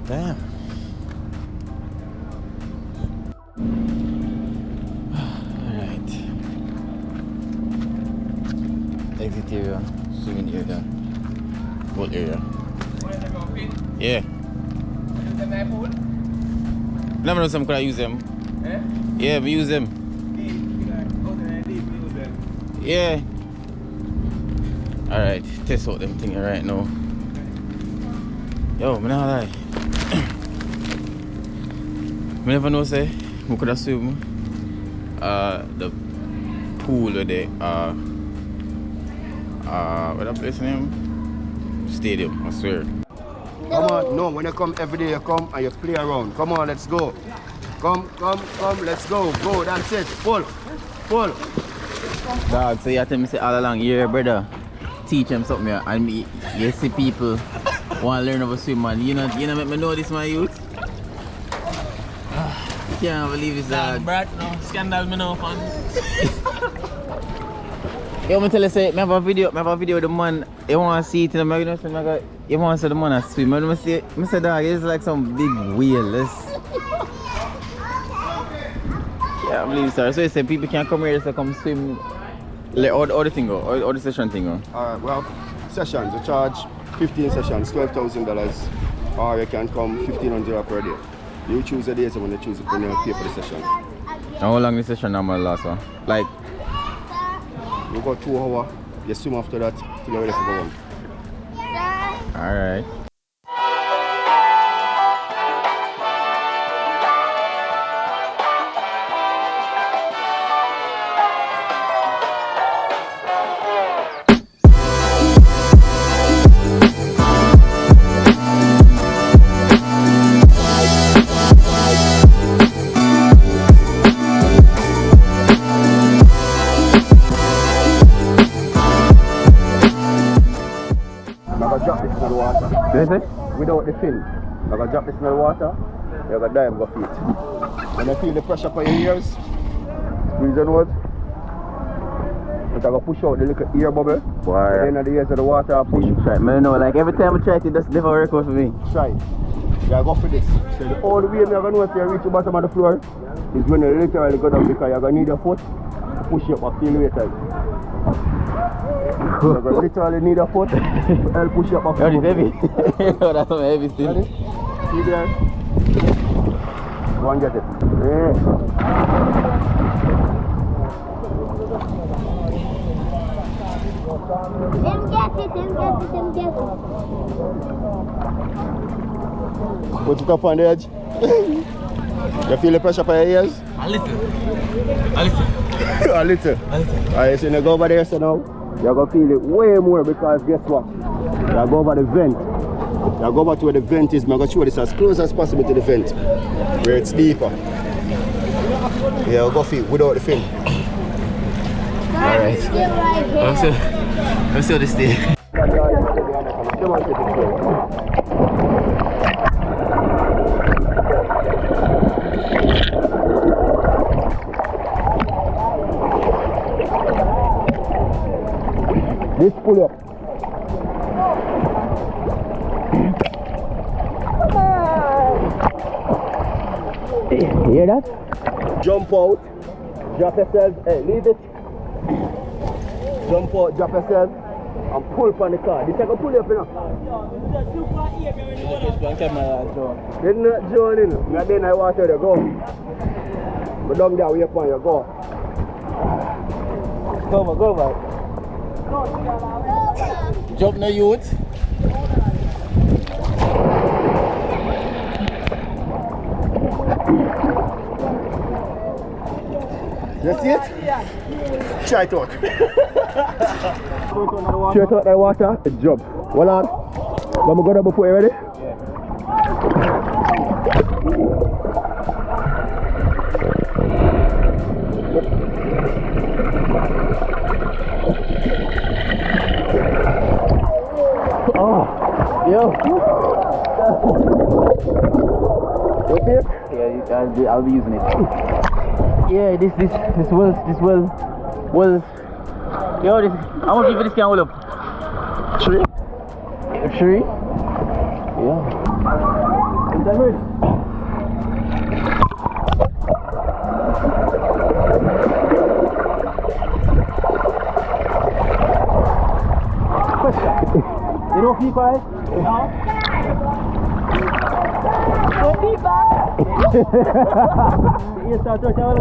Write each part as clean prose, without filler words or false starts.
Damn. Alright. Exit area, swimming area, boat area. Yeah. No, no, some could I use them? Eh? Yeah, we use them. Yeah. Alright, test out them things right now. Yo, me not lie. Me never know say we could have swim the pool where they what that place name? Stadium, I swear. Come on, no, when you come every day you come and you play around. Come on, let's go. Come, let's go. Go, that's it. Pull. Dog, so you have to say all along, yeah, brother, teach them something here. And me, you see people want to learn how to swim, man. You know make me know this, my youth. Can't believe it's that. Brat, no, scandal me no fun. Yo, me tell you, say, I have a video of the man, you want to see it in the magazine, you want to see the man swim. I say, dog, it's like some big whale. Yeah, I believe so. So you say people can come here to come swim, like all the thing go, all the session thing go. Well, sessions, you charge 15 sessions, $12,000, or you can come $1,500 per day. You choose the days when you choose when you pay for the session. And how long the session normally last? Like? You go 2 hours, you swim after that till you're ready to go home. Alright. Without the fin, I'm going to drop this in the water, you're going to dive and go feet. When you feel the pressure for your ears, squeeze your nose, you're going to push out the little ear bubble. Boy. At the end of the ears of the water, push. Try. I know, like every time I try it, it doesn't never work out for me. Try. You go for this. So the only way you're going to know if you reach the bottom of the floor is when you literally go down, because you're going to need your foot to push you up and feel weight out. You're going to literally need a foot to help push you up. Oh, it's heavy. Oh, that's some heavy still. Ready? See there? Go and get it. Yeah. Get it. Put it up on the edge. You feel the pressure for your ears? A little. A little. Alright, so you go over there so now. You're going to feel it way more, because guess what? You go over the vent. You go over to where the vent is. I'm going to show this as close as possible to the vent, where it's deeper. Yeah, go feel without the fin. Alright. I'm still this day. This pull up. You hear that? Jump out, drop yourself, hey, leave it. Jump out, drop yourself, and pull up on the car. This is going to pull you up, you know. They're not joining. Not then I water there, go. But down there, we up on you, go. Go over. Jump no youth. You see it? Try it out. Straight out the water, jump. Hold on. Let me go down before you ready? Oh, yo. Okay? Yeah, I'll be using it. Yeah, this will. Yo, this. How much if this can hold up? 3. 3? Yeah. You know people, right? No. You start to tell us,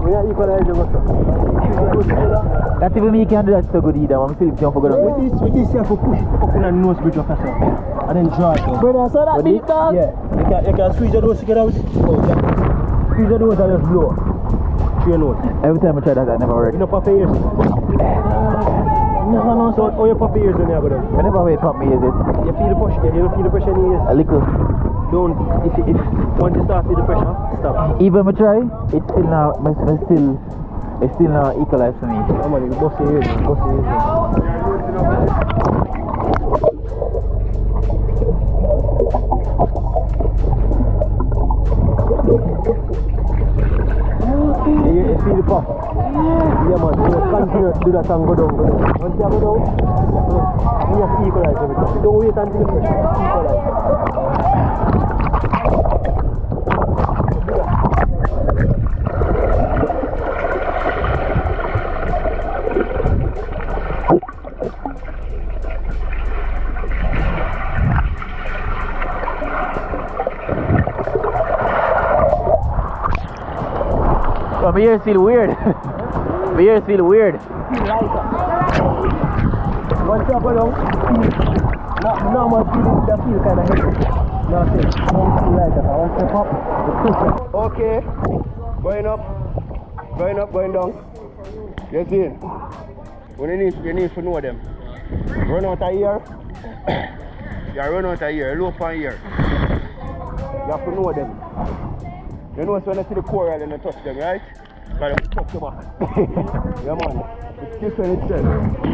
we are equalizer. That even me can do that so good either. I'm still jump for good. With this here for push up in a nose bridge of yourself. And then draw it. Brother, so that big dog? Yeah. You can squeeze your nose to get out. Oh, yeah. Squeeze your nose and just blow. Through your nose. Every time I try that, I never work. You know puppy ears? No, so all your puppy ears when you go down. Whenever I pump me, is it? You feel the pressure, you feel the pressure in your ears. A little. Don't, if once you start feel the pressure, stop. Even if I try, it's still not, it's still not equalized for me. Come on, you bust your ears, bust your ears. You feel the puff? Yeah man, you continue to do that and go down, go down. Once you go down, you have to equalize everything. Don't wait until the pressure, equalize. But my ears feel weird. My ears feel weird. Once you go down, feel normal feeling, that feel kind of heavy. Nothing, don't feel like that. Once you pop, the pressure. Okay, going up, going down. You see, when you need to know them. Run out of here, you run out of here, low on here. You have to know them. You know when I see the coral and I touch them, right? Because they touch your back. Yeah man, it's different itself.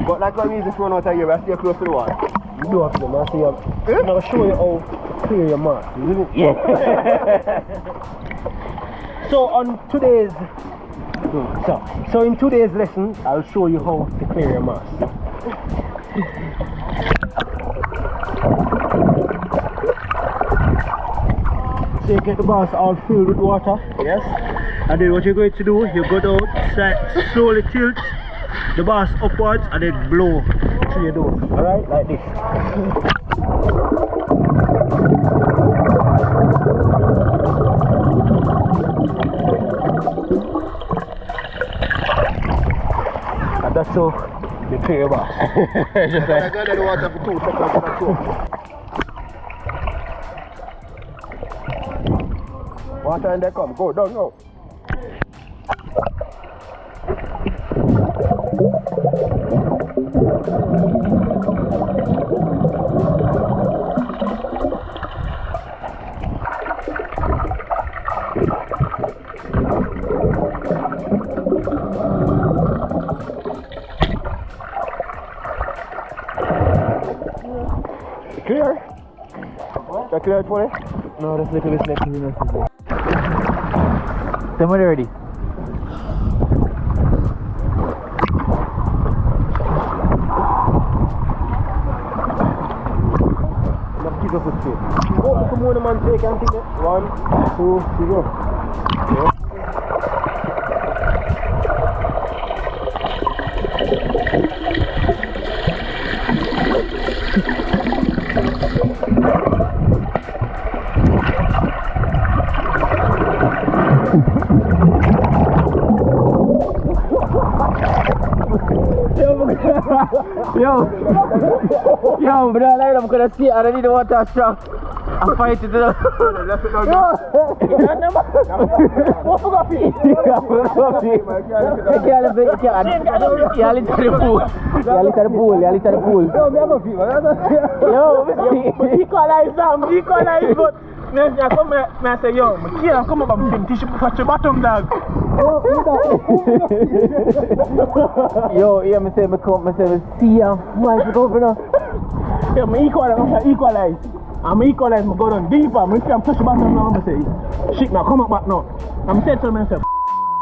But like I'm easy to run out of here, I stay close to the wall. You do have to them, I see them. I'm going to show you how clear your mask, isn't it? Yeah. So on today's, so in today's lesson, I'll show you how to clear your mask. So you get the bass all filled with water, yes? And then what you're going to do, you go down, slowly tilt the bass upwards and then blow through your nose, alright? Like this. And that's how you clear your bass. Just like I got the water for 2 seconds. Water and they come, go down now. Clear? Is that clear for you? No, that's a little bit left. Someone ready. Keep up with straight. Oh, come on, man, take and take it. 1, 2, 3, go. Yeah. Yo, but I'm gonna see. I don't need the water strong. I'm fighting to the. I say, yo, Mckinnon, come up and finish your bottom dog. Yo, yeah, me say, see ya. Why is over now? Yeah, I'm equalize. I'm equalize, I go down deeper. I'm push the bottom now. I say, shit now, come up back now. I'm saying to myself,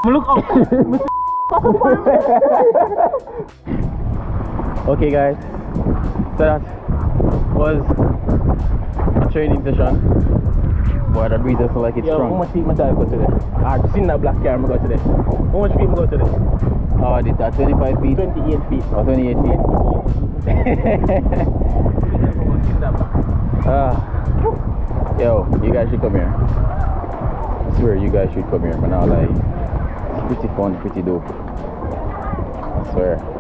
look up. Okay, guys. So was a training session. But the breeze is like it's Yo, strong. how much feet my tire go today? I've seen that black car I go today. How much feet I go today? Oh, it's at 25 feet. 28 feet. Or 28 feet. Yo, you guys should come here. I swear you guys should come here, man. Now, like, it's pretty fun, pretty dope. I swear.